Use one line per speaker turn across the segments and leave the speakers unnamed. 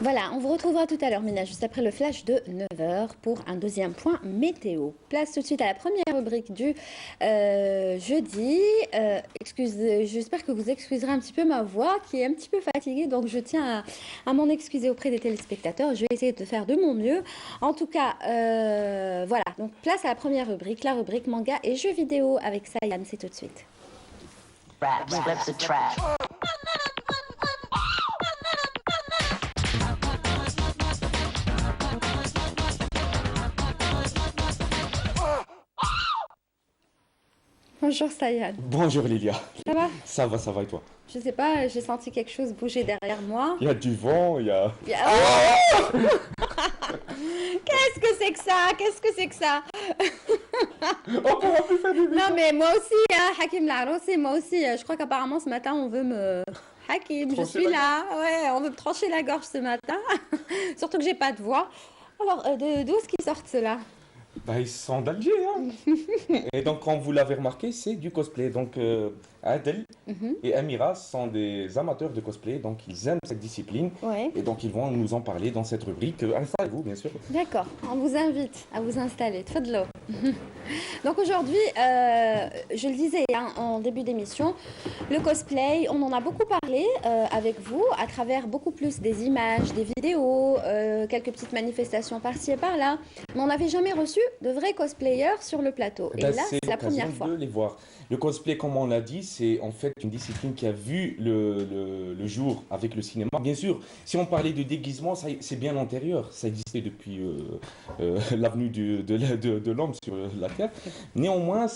Voilà, on vous retrouvera tout à l'heure, Mina, juste après le flash de 9 heures pour un deuxième point météo. Place tout de suite à la première rubrique du jeudi. J'espère que vous excuserez un petit peu ma voix qui est un petit peu fatiguée, donc je tiens à m'en excuser auprès des téléspectateurs. Je vais essayer de faire de mon mieux. En tout cas, voilà, donc place à la première rubrique, la rubrique manga et jeux vidéo avec Sayan, c'est tout de suite.
Raps, flips a trap.
Bonjour Sayan.
Bonjour Lilia.
Ça va?
Ça va et toi?
Je sais pas, j'ai senti quelque chose bouger derrière moi.
Il y a du vent, il y a...
Oh Qu'est-ce que c'est que ça? Qu'est-ce que c'est que ça?
On pourra plus faire des
Non mais moi aussi, hein, Hakim Laroussi, moi aussi, je crois qu'apparemment ce matin on veut me... Hakim, je
Trancher
suis
la
là, ouais, on veut me trancher la gorge ce matin, surtout que j'ai pas de voix. Alors, d'où est-ce qu'ils sortent ceux-là?
Bah, ils sont d'Alger, hein. Et donc, comme vous l'avez remarqué, c'est du cosplay. Donc, Adel et Amira sont des amateurs de cosplay, donc ils aiment cette discipline.
Ouais.
Et donc, ils vont nous en parler dans cette rubrique. Installez-vous, bien sûr.
D'accord, on vous invite à vous installer. Tfadlo. Donc aujourd'hui, je le disais hein, en début d'émission, le cosplay, on en a beaucoup parlé avec vous à travers beaucoup plus des images, des vidéos, quelques petites manifestations par-ci et par-là, mais on n'avait jamais reçu de vrais cosplayers sur le plateau. Et
Ben,
là, c'est la première fois.
de les voir. Le cosplay, comme on l'a dit, c'est en fait une discipline qui a vu le jour avec le cinéma. Bien sûr, si on parlait de déguisement, c'est bien antérieur. Ça existait depuis l'avenue de l'homme sur la Terre. Néanmoins,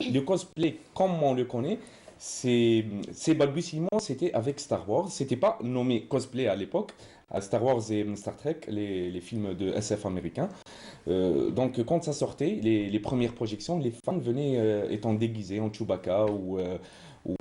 le cosplay, comme on le connaît, ces balbutiements, c'était avec Star Wars. C'était pas nommé cosplay à l'époque. À Star Wars et Star Trek, les films de SF américains. Donc, quand ça sortait, les premières projections, les fans venaient étant déguisés en Chewbacca ou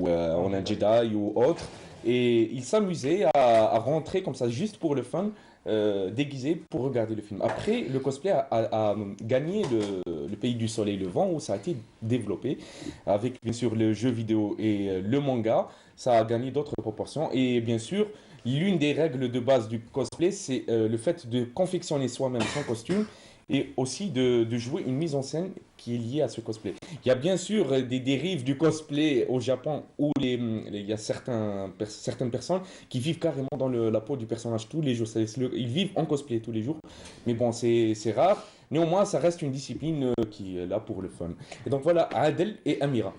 en un Jedi ou autre. Et ils s'amusaient à rentrer comme ça, juste pour le fun, déguisés pour regarder le film. Après, le cosplay a gagné le pays du soleil levant où ça a été développé avec bien sûr le jeu vidéo et le manga. Ça a gagné d'autres proportions. Et bien sûr, l'une des règles de base du cosplay, c'est le fait de confectionner soi-même son costume et aussi de jouer une mise en scène qui est liée à ce cosplay. Il y a bien sûr des dérives du cosplay au Japon où il y a certaines personnes qui vivent carrément dans la peau du personnage tous les jours. Ils vivent en cosplay tous les jours, mais bon, c'est rare. Néanmoins, ça reste une discipline qui est là pour le fun. Et donc voilà, Adel et Amira.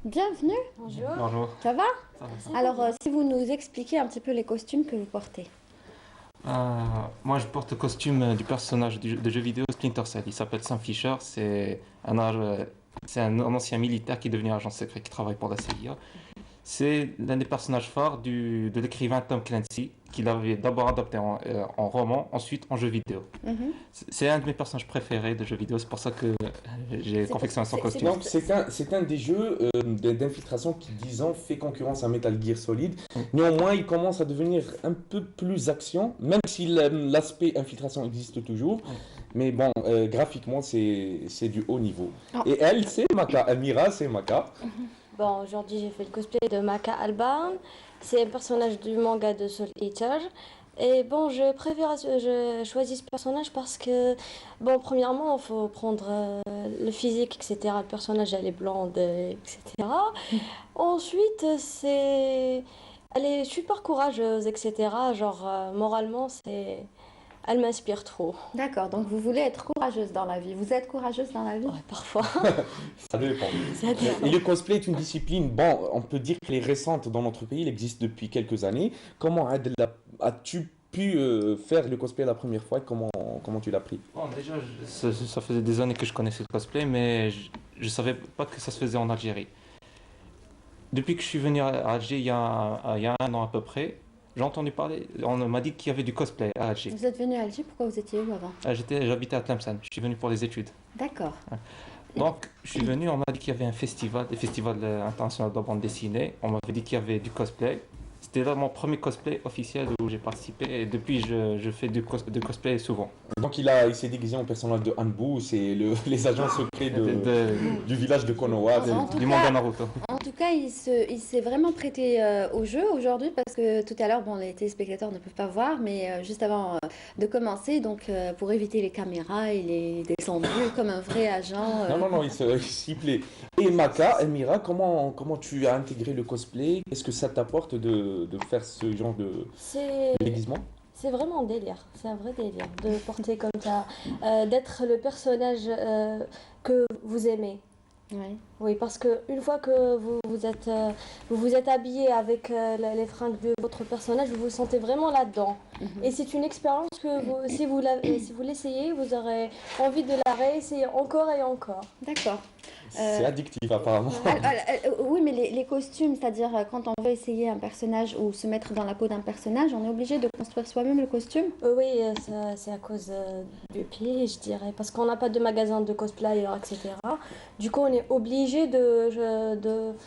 Bienvenue.
Bonjour.
Bonjour.
Ça va?
Ça va.
Alors, si vous nous expliquez un petit peu les costumes que vous portez.
Moi, je porte le costume du personnage de jeu vidéo Splinter Cell. Il s'appelle Sam Fisher. C'est un ancien militaire qui est devenu agent secret qui travaille pour la CIA. C'est l'un des personnages phares de l'écrivain Tom Clancy, qu'il avait d'abord adapté en roman, ensuite en jeu vidéo. C'est un de mes personnages préférés de jeux vidéo, c'est pour ça que j'ai confectionné son costume.
Donc c'est un des jeux d'infiltration qui, disons, fait concurrence à Metal Gear Solid. Néanmoins, il commence à devenir un peu plus action, même si l'aspect infiltration existe toujours. Mais bon, graphiquement, c'est du haut niveau. Et elle, c'est Maka. Amira, c'est Maka.
Bon, aujourd'hui j'ai fait le cosplay de Maka Albarn. C'est un personnage du manga de Soul Eater. Et bon, je choisis ce personnage parce que, bon, premièrement, il faut prendre le physique, etc. Le personnage, elle est blonde, etc. Ensuite, elle est super courageuse, etc. Genre, moralement, elle m'inspire trop.
D'accord, donc vous voulez être courageuse dans la vie. Vous êtes courageuse dans la vie?
Ouais, parfois.
Ça dépend.
Ça dépend.
Et le cosplay est une discipline, bon, on peut dire qu'elle est récente dans notre pays, elle existe depuis quelques années. Comment as-tu pu faire le cosplay la première fois et comment tu l'as pris?
Bon, déjà, ça faisait des années que je connaissais le cosplay, mais je ne savais pas que ça se faisait en Algérie. Depuis que je suis venu à Alger il y a un an à peu près, j'ai entendu parler, on m'a dit qu'il y avait du cosplay à Alger.
Vous êtes venu à Alger, pourquoi vous étiez où avant?
J'habitais à Tlemcen, je suis venu pour les études.
D'accord.
Donc, je suis venu, on m'a dit qu'il y avait un festival, le festival international de la bande dessinée. On m'avait dit qu'il y avait du cosplay. C'était là mon premier cosplay officiel où j'ai participé et depuis je fais du cosplay souvent.
Donc il s'est déguisé en personnage de Hanbu, c'est les agents secrets du village de Konoha.
En tout
Du
cas,
monde de Naruto.
En tout cas, il s'est vraiment prêté au jeu aujourd'hui parce que tout à l'heure, bon, les téléspectateurs ne peuvent pas voir, mais juste avant de commencer, donc pour éviter les caméras, il est descendu comme un vrai agent.
Non, il s'y plaît. Et Maka, Elmira, comment tu as intégré le cosplay? Qu'est-ce que ça t'apporte de faire ce genre de
C'est
déguisement?
c'est vraiment un délire, c'est un vrai délire de porter comme ça, d'être le personnage que vous aimez.
Ouais.
Oui, parce que une fois que vous vous êtes habillé avec les fringues de votre personnage, vous vous sentez vraiment là-dedans. Et c'est une expérience que si vous l'essayez, vous aurez envie de la réessayer encore et encore.
D'accord.
C'est addictif apparemment.
Oui, mais les costumes, c'est-à-dire quand on veut essayer un personnage ou se mettre dans la peau d'un personnage, on est obligé de construire soi-même le costume?
Oui, c'est à cause du prix, je dirais, parce qu'on n'a pas de magasin de cosplayer, etc. Du coup, on est obligé de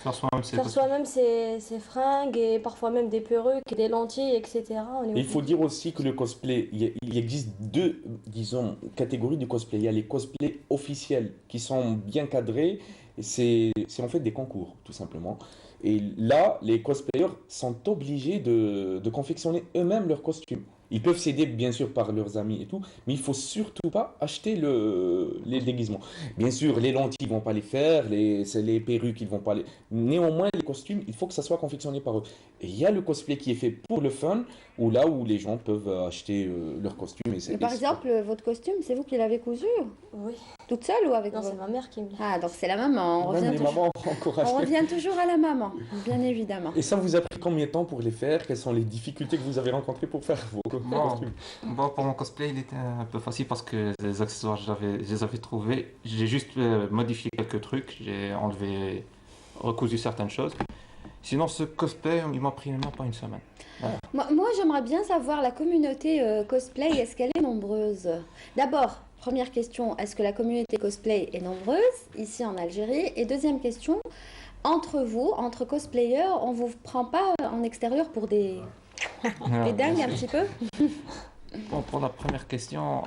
Faire soi-même,
faire soi-même ses fringues et parfois même des perruques et des lentilles, etc. On est
Et il faut
obligé.
dire aussi que le cosplay, il existe deux, disons, catégories de cosplay. Il y a les cosplays officiels qui sont bien cadrés. Et c'est en fait des concours, tout simplement. Et là, les cosplayers sont obligés de confectionner eux-mêmes leurs costumes. Ils peuvent s'aider, bien sûr, par leurs amis et tout, mais il faut surtout pas acheter les déguisements. Bien sûr, les lentilles, ils vont pas les faire, c'est les perruques, ils vont pas les... Néanmoins, les costumes, il faut que ça soit confectionné par eux. Et il y a le cosplay qui est fait pour le fun, ou là où les gens peuvent acheter leurs costumes.
Mais par exemple, votre costume, c'est vous qui l'avez cousu?
Oui,
Toute seule ou avec
non,
vous?
c'est ma mère qui me l'a.
Ah, donc c'est la maman.
Même les mamans
On
encouragent.
revient toujours à la maman, bien évidemment.
Et ça vous a pris combien de temps pour les faire? Quelles sont les difficultés que vous avez rencontrées pour faire vos
Bon,
costumes?
bon, pour mon cosplay, il était un peu facile parce que les accessoires, je les avais trouvés. J'ai juste modifié quelques trucs, j'ai enlevé, recousu certaines choses. Sinon, ce cosplay, il m'a pris même pas une semaine. Voilà.
Moi, j'aimerais bien savoir la communauté cosplay, est-ce qu'elle est nombreuse? D'abord, première question, est-ce que la communauté cosplay est nombreuse ici en Algérie? Et deuxième question, entre vous, entre cosplayers, on vous prend pas en extérieur pour des dingues un petit peu?
Bon, pour la première question,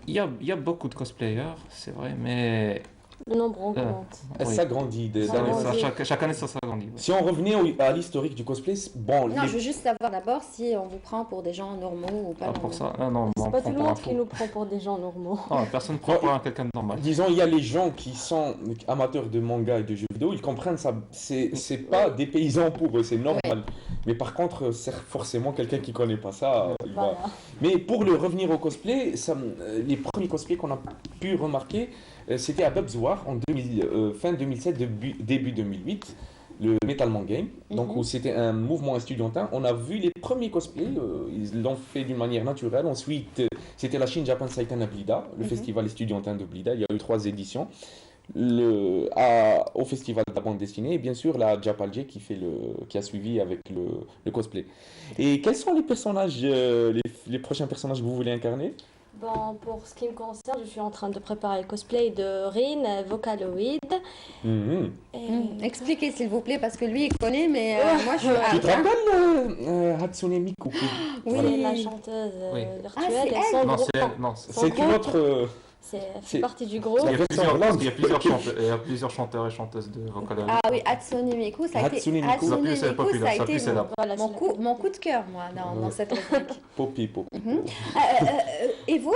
il y a beaucoup de cosplayers, c'est vrai, mais
Le nombre augmente.
Elle
oui.
s'agrandit des
Ça
années.
grandit.
chaque année, ça s'agrandit.
Si on revenait à l'historique du cosplay, bon,
Non, je veux juste savoir d'abord si on vous prend pour des gens normaux ou pas
Ah,
normaux.
pour ça, non, on
C'est pas
prend
tout le
pour un
monde
fou.
qui nous prend pour des gens normaux.
Non, personne ne prend pour un quelqu'un de normal.
disons, il y a les gens qui sont amateurs de manga et de jeux vidéo, ils comprennent ça. C'est pas des paysans pour eux, c'est normal. Mais par contre, c'est forcément quelqu'un qui connaît pas ça. Il va-
Voilà.
Mais pour le revenir au cosplay, les premiers cosplays qu'on a pu remarquer, c'était à Bebzoar en fin 2007, début 2008, le Metal Man Game, donc où c'était un mouvement estudiantin. On a vu les premiers cosplays, ils l'ont fait d'une manière naturelle. Ensuite, c'était la Shin Japan Saitan à Blida, le festival estudiantin de Blida. Il y a eu 3 éditions. Au festival de la bande dessinée et bien sûr la Japalje qui a suivi avec le cosplay. Et quels sont les personnages, les prochains personnages que vous voulez incarner?
Bon, pour ce qui me concerne, je suis en train de préparer le cosplay de Rin, Vocaloid.
Mhm.
Et...
Expliquez s'il vous plaît, parce que lui il connaît, mais moi je suis...
Tu te rappelles Hatsune Miku?
Oui.
C'est la chanteuse
Oui.
virtuelle.
Ah, c'est
et
elle.
son
Non,
groupe-
c'est elle, non.
C'est une autre.
elle fait
c'est-
partie du groupe.
La
Il y a
version
plusieurs,
langue.
il y a plusieurs chanteurs et chanteuses de Vocaloid.
Ah oui, Hatsune Miku, ça a été...
Hatsune Miku.
Hatsune
Ça a pu, c'est
Miku,
populaire,
ça a
ça a pu,
été
c'est là.
Voilà, c'est la-
mon coup de cœur, moi, dans cette rubrique.
Poppy.
Et vous?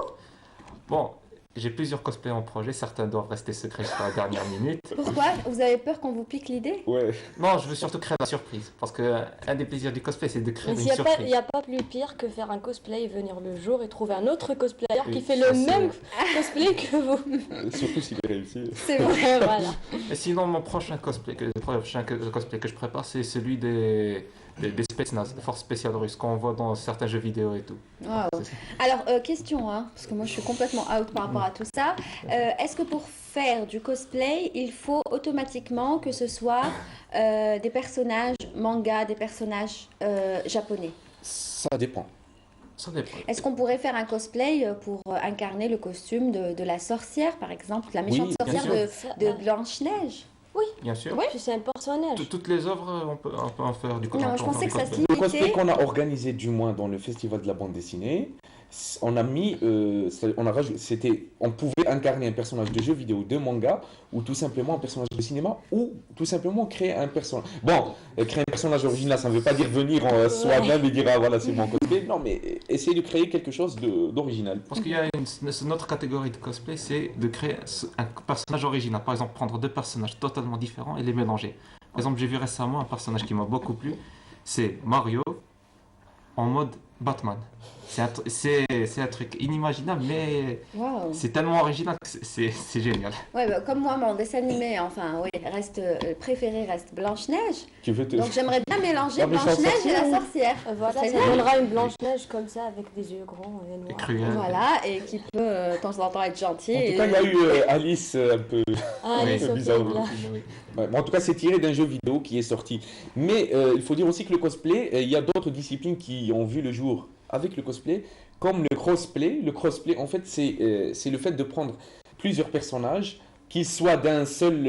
Bon, j'ai plusieurs cosplays en projet, certains doivent rester secrets jusqu'à la dernière minute.
Pourquoi? Vous avez peur qu'on vous pique l'idée?
Ouais.
Non, je veux surtout créer la surprise, parce que un des plaisirs du cosplay, c'est de créer
Mais
une
il n'y
surprise.
a pas plus pire que faire un cosplay, venir le jour et trouver un autre cosplayer
Oui,
qui fait
ça,
le
c'est-
même cosplay que vous.
Surtout s'il est réussi.
C'est vrai.
Voilà.
Et sinon, mon prochain cosplay que je prépare, c'est celui des Spetsnaz, des forces spéciales russes, qu'on voit dans certains jeux vidéo et tout.
Wow. Alors, question, hein, parce que moi je suis complètement out par rapport à tout ça. Est-ce que pour faire du cosplay, il faut automatiquement que ce soit des personnages manga, des personnages japonais?
Ça dépend.
Ça dépend.
Est-ce qu'on pourrait faire un cosplay pour incarner le costume de la sorcière, par exemple, la méchante
Oui, bien
sorcière
sûr.
de Blanche-Neige?
bien sûr.
Oui.
Puis c'est un personnage.
Toutes les œuvres, on peut en faire du
Non,
cosplay.
je pensais que ça se
Le cosplay
limitait.
qu'on a organisé du moins dans le festival de la bande dessinée, on a mis, on a rajouté, on pouvait incarner un personnage de jeu vidéo, de manga, ou tout simplement un personnage de cinéma, ou tout simplement créer un personnage. Bon, créer un personnage original, ça ne veut pas dire venir en soi-même et dire ah voilà c'est mon cosplay. Non, mais essayer de créer quelque chose d'original.
Parce qu'il y a une autre catégorie de cosplay, c'est de créer un personnage original. Par exemple, prendre deux personnages totalement différents et les mélanger. Par exemple, j'ai vu récemment un personnage qui m'a beaucoup plu, c'est Mario en mode Batman. C'est un truc inimaginable, mais
Waouh.
c'est tellement original que c'est génial.
Ouais, bah, comme moi, mon dessin animé, enfin, oui, préféré reste Blanche-Neige.
Tu veux te...
Donc j'aimerais bien mélanger
Ah, mais c'est
Blanche-Neige et la
sorcière.
sorcière.
Voilà,
C'est
ça
bien.
donnera une Blanche-Neige comme ça avec des yeux grands et
C'est
noirs.
cruel.
Voilà, et qui peut de temps en temps être gentil.
En tout
et-
cas, il y a eu Alice un peu...
Ah,
Oui,
les
c'est bizarre,
sauterelles, là.
Oui.
Ouais, mais en tout cas, c'est tiré d'un jeu vidéo qui est sorti. Mais il faut dire aussi que le cosplay, il y a d'autres disciplines qui ont vu le jour avec le cosplay, comme le crossplay. Le crossplay, en fait, c'est le fait de prendre plusieurs personnages, qu'ils soient d'un seul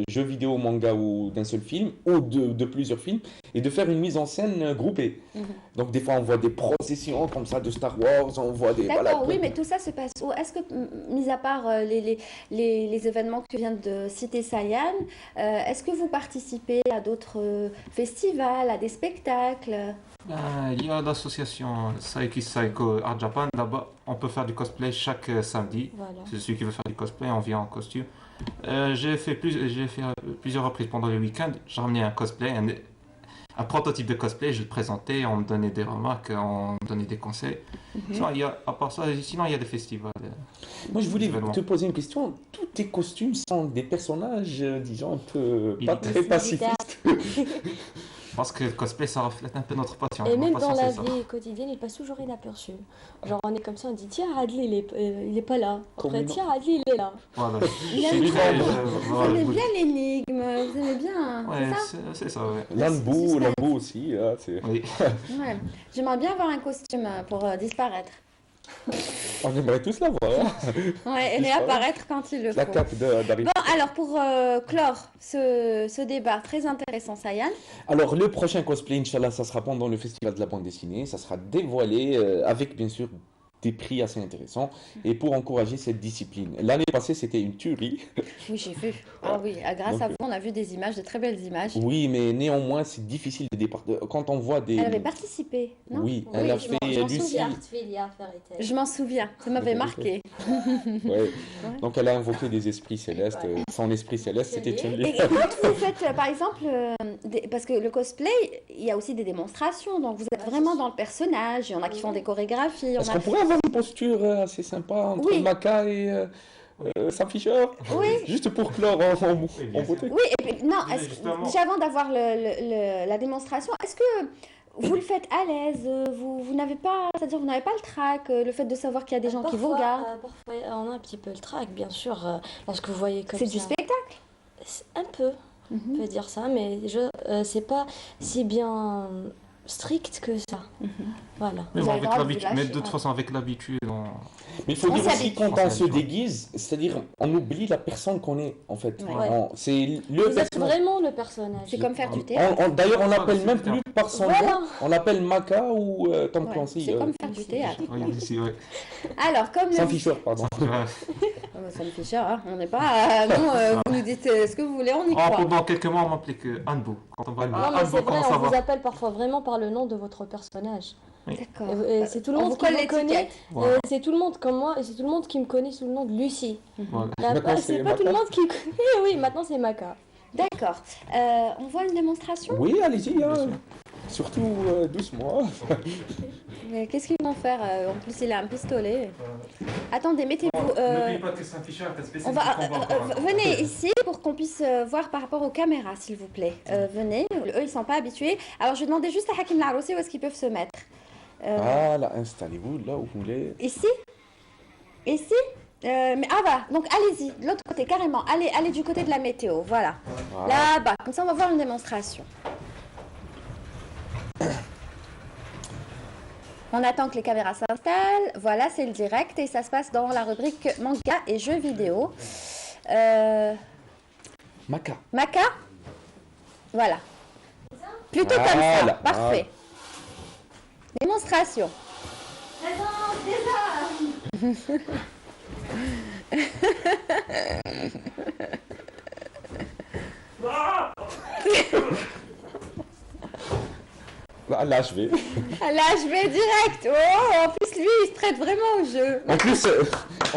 jeu vidéo, manga ou d'un seul film, ou de plusieurs films, et de faire une mise en scène groupée.
Mhm.
Donc des fois, on voit des processions comme ça de Star Wars, on voit des...
D'accord,
voilà,
oui, mais tout ça se passe où? Est-ce que, mis à part les événements que tu viens de citer, Sayan, est-ce que vous participez à d'autres festivals, à des spectacles?
Il y a l'association Saiki Saiko Art Japan. Là-bas, on peut faire du cosplay chaque samedi.
Voilà.
C'est celui qui veut faire du cosplay, on vient en costume. J'ai fait plusieurs reprises pendant le week-end. J'ai ramené un cosplay, un prototype de cosplay, je le présentais, on me donnait des remarques, on me donnait des conseils. Sinon, à part ça, sinon, il y a des festivals.
Moi, je voulais
événements.
te poser une question. Tous tes costumes sont des personnages, disons, un peu pas
Militaires.
très pacifistes.
Parce que le cosplay, ça reflète un peu notre passion.
Et
Ma
même
passion,
dans la
c'est ça.
vie quotidienne, il passe toujours inaperçu. Genre, on est comme ça, on dit tiens, Adli, il est pas là.
Comme
Après,
non.
tiens, Adli, il est là.
Voilà.
Il aime
C'est lui,
bien.
je-
Vous
voilà,
aimez
je-
bien l'énigme, vous aimez bien,
Ouais,
c'est ça?
c'est ça, ouais.
L'Anbou,
suspense.
l'Anbou aussi. Là, c'est...
Oui.
Ouais. J'aimerais bien avoir un costume pour disparaître.
On aimerait tous l'avoir. Hein.
Ouais, et réapparaître quand il le
La
faut.
cape d'Harry.
Bon, alors pour clore ce débat très intéressant, Sayan,
Alors, le prochain cosplay, Inch'Allah, ça sera pendant le festival de la bande dessinée. Ça sera dévoilé avec, bien sûr, des prix assez intéressants et pour encourager cette discipline. L'année passée, c'était une tuerie.
oui, j'ai vu. Ah oui, grâce à
Donc,
vous, on a vu des images, de très belles images.
Oui, mais néanmoins, c'est difficile de départ. Quand on voit des...
Elle avait participé, non?
Oui, elle a
je
fait
m'en
Lucie.
souviens. Filia, Fairy Tail.
Je m'en souviens, ça m'avait marqué.
Ouais. Donc, elle a invoqué des esprits célestes. Son esprit céleste, c'était
Chun-Li.
Chun-Li.
Et quand vous faites, par exemple, parce que le cosplay, il y a aussi des démonstrations, donc vous êtes vraiment dans le personnage, il y en a qui font des chorégraphies, il y en
Est-ce
a...
qu'on pourrait avoir une posture assez sympa entre
Oui.
Maka et Sam Fisher?
Oui.
Juste pour clore en
bien
beauté.
Oui, et puis, non,
Mais
est-ce que-
justement-
déjà avant d'avoir la démonstration, est-ce que vous le faites à l'aise? Vous n'avez pas, c'est-à-dire vous n'avez pas le trac, le fait de savoir qu'il y a des gens qui vous regardent?
Parfois, on a un petit peu le trac, bien sûr, lorsque vous voyez comme
C'est
ça.
du spectacle.
Un peu, on peut dire ça, mais c'est pas si bien strict que ça. Voilà.
Mais,
Vous
bon,
avez le
avec
droit de vous
l'habitude, mais de
lâcher,
toute
ouais.
façon, avec l'habitude,
Mais il faut
On
dire aussi
s'habitue.
quand
On
on se
s'habitue.
déguise, c'est-à-dire on oublie la personne qu'on est en fait.
Ouais.
C'est le
Vous êtes
personnage.
vraiment le personnage.
C'est comme faire du théâtre.
D'ailleurs, on
Ça,
l'appelle
c'est
même
le
plus par son
Voilà.
nom. On l'appelle Maka ou Tom
Ouais,
Clancy.
c'est comme faire du théâtre.
oui, ici, ouais.
Alors, comme
Sam
le...
Fisher, pardon.
Sam Fisher, hein, on n'est pas... non, vous nous dites ce que vous voulez, on y croit.
Pendant quelques mois, on m'appelait que Anbu. Quand on va
Non, mais
Anbu,
c'est vrai,
comment ça
on vous
va?
appelle parfois vraiment par le nom de votre personnage.
D'accord.
Et c'est tout le
On
monde
vous
qui
colle
me connaît.
l'étiquette.
Voilà.
C'est tout le monde comme moi, et c'est tout le monde qui me connaît sous le nom de Lucie.
Voilà.
Maintenant,
C'est
c'est
pas tout le
Maka.
monde qui connaît. Oui, maintenant c'est Maka.
D'accord. On voit une démonstration?
Oui, allez-y.
Bien
hein.
sûr.
Surtout doucement.
Mais qu'est-ce qu'ils vont faire? En plus, il a un pistolet. Attendez, mettez-vous...
N'oubliez pas que Sam Fisher est un
On
spécialiste
va,
du combat encore, hein.
venez ici pour qu'on puisse voir par rapport aux caméras, s'il vous plaît. Venez, eux ils sont pas habitués. Alors je vais demander juste à Hakim Laroussi où est-ce qu'ils peuvent se mettre.
Voilà, installez-vous là où vous voulez.
Ici? Ici? Mais ah bah, donc allez-y, de l'autre côté carrément. Allez du côté de la météo, voilà.
Voilà.
Là-bas, comme ça on va voir une démonstration. On attend que les caméras s'installent. Voilà, c'est le direct et ça se passe dans la rubrique manga et jeux vidéo.
Maca.
Maca? Voilà. Plutôt comme ça.
Voilà.
Parfait. Démonstration.
Là, je vais.
Ah, là, je vais direct. Oh, en plus, lui, il se prête vraiment au jeu.
En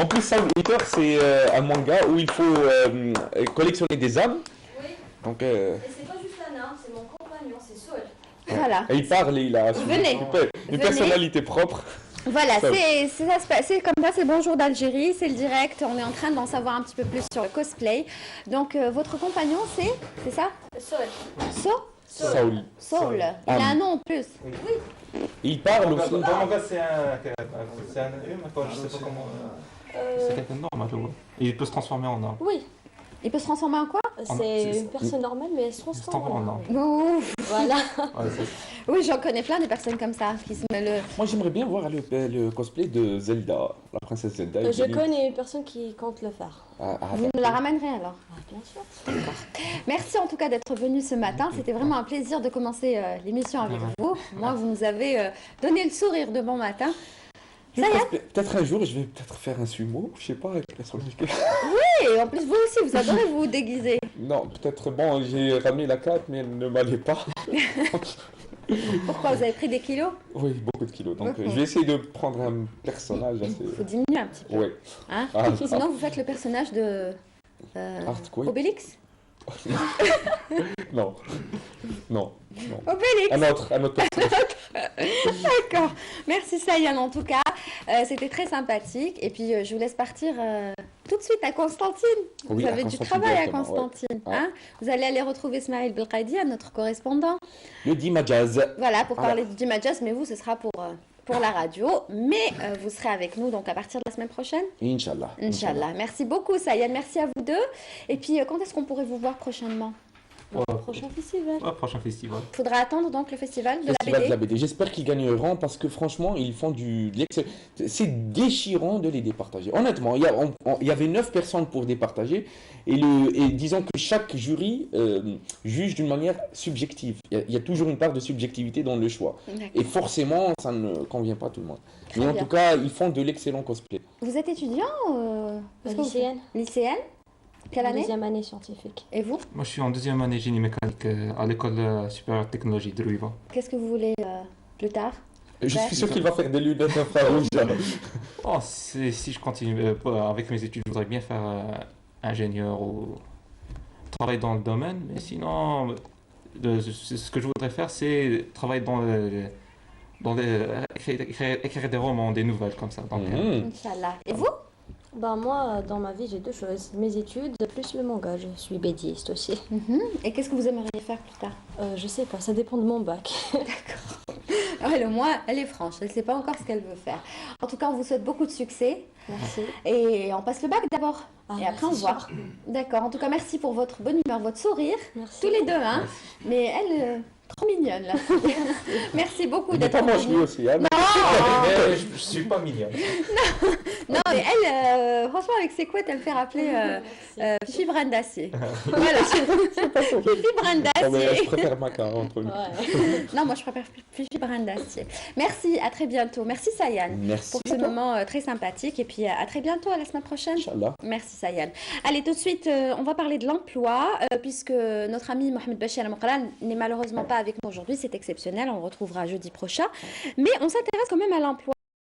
plus, Soul Eater, c'est un manga où il faut collectionner des âmes.
Oui,
Donc,
et c'est pas juste un arme, c'est mon compagnon, c'est Saul.
Voilà.
et il parle et il a
Venez.
une
Venez.
personnalité propre.
Voilà,
Ça.
ça se passe, c'est comme ça, c'est Bonjour d'Algérie, c'est le direct, on est en train d'en savoir un petit peu plus sur le cosplay. Donc, votre compagnon, c'est ça?
Saul.
Saul.
Saul. Il a un nom en plus.
Il parle
Dans
aussi.
le manga, c'est un humain, quoi, je sais pas comment. C'est quelqu'un de normal, ouais. Et il peut se transformer en arme.
Oui,
Il peut se transformer en quoi?
c'est une personne normale, mais elle se
Il se
transforme
transforme en
en
arme.
arme.
Ouf.
Voilà.
Ouais,
Oui, j'en connais plein des personnes comme ça qui se mettent le.
Moi, j'aimerais bien voir le cosplay de Zelda, la princesse Zelda.
Je connais une personne qui compte le faire.
Vous nous la ramènerez alors.
Bien sûr.
Merci en tout cas d'être venu ce matin. C'était vraiment un plaisir de commencer l'émission avec vous. Moi, vous nous avez donné le sourire de bon matin. Ça y est.
Peut-être un jour, je vais peut-être faire un sumo, je sais pas, avec la sollicité.
Et en plus, vous aussi, vous adorez vous déguiser.
Non, peut-être, bon, j'ai ramené la cape, mais elle ne m'allait pas.
Pourquoi? Vous avez pris des kilos?
Oui, beaucoup de kilos. Donc,
Beaucoup.
je vais essayer de prendre un personnage assez.
Il faut diminuer un petit peu.
Ouais.
Hein?
Ah,
Sinon, vous faites le personnage de
Earthquake.
Obélix?
Non. Non. Non.
Obélix,
Un autre personnage.
d'accord. Merci Sayan en tout cas. C'était très sympathique. Et puis, je vous laisse partir tout de suite à Constantine.
Oui,
Vous
à
avez du
Constantine
travail à
directement, ouais.
Constantine.
Ouais.
Hein? Vous allez aller retrouver Ismaël Belkhaïdi, notre correspondant.
Le Dima Jazz.
Voilà, pour
Voilà.
parler du Jazz, mais vous, ce sera pour la radio. Mais vous serez avec nous donc à partir de la semaine prochaine.
Inch'Allah.
Inch'Allah. Merci beaucoup, Sayan. Merci à vous deux. Et puis, quand est-ce qu'on pourrait vous voir prochainement?
Prochain festival.
Ouais, prochain festival.
Faudra attendre donc le festival de la
Festival
BD.
de la BD. J'espère qu'ils gagneront parce que franchement, ils font de l'excellent. C'est déchirant de les départager. Honnêtement, il y avait 9 personnes pour départager et disons que chaque jury juge d'une manière subjective. Il y a toujours une part de subjectivité dans le choix.
D'accord.
Et forcément, ça ne convient pas à tout le monde. Mais en
bien.
tout cas, ils font de l'excellent cosplay.
Vous êtes étudiant est-ce que vous-
Lycéenne.
Lycéenne? Quelle année?
Deuxième année scientifique.
Et vous?
Moi, je suis en deuxième année génie mécanique à l'école supérieure de technologie de Louisville.
Qu'est-ce que vous voulez plus tard?
Je
Ouais.
suis sûr qu'il va faire des lunettes infrarouges.
Oh, si je continue avec mes études, je voudrais bien faire ingénieur ou travailler dans le domaine, mais sinon, ce que je voudrais faire, c'est travailler écrire des romans, des nouvelles comme ça. Donc,
Inch'Allah. Et vous?
Ben moi, dans ma vie, j'ai deux choses. Mes études, plus le manga. Je suis bédiste aussi.
Et qu'est-ce que vous aimeriez faire plus tard?
Je sais pas, ça dépend de mon bac.
Ouais, le moins, elle est franche. Elle ne sait pas encore ce qu'elle veut faire. En tout cas, on vous souhaite beaucoup de succès.
Merci.
Et on passe le bac d'abord.
Ah,
et après, on
merci,
voit.
sûr.
D'accord. En tout cas, merci pour votre bonne humeur, votre sourire.
Merci.
Tous les deux, hein. Mais elle, trop mignonne, là. Merci beaucoup
Il n'est
d'être
pas moche lui
venue.
aussi. Hein, mais-
mais je suis pas mignonne.
Non, mais elle, franchement, avec ses couettes, elle me fait rappeler Fifi Brin d'Acier. Voilà. Fifi Brin
Non, mais je
d'Acier.
préfère Maca entre nous.
Ouais.
Non, moi, je préfère Fifi Brin d'Acier. Merci, à très bientôt. Merci, Sayan.
Merci.
Pour ce moment très sympathique. Et puis, à très bientôt, à la semaine prochaine.
Inch'Allah.
Merci Sayan. Allez, tout de suite, on va parler de l'emploi, puisque notre ami Mohamed Bachir Al-Mouqala n'est malheureusement pas avec nous aujourd'hui. C'est exceptionnel, on le retrouvera jeudi prochain. Mais on s'intéresse quand même à l'emploi.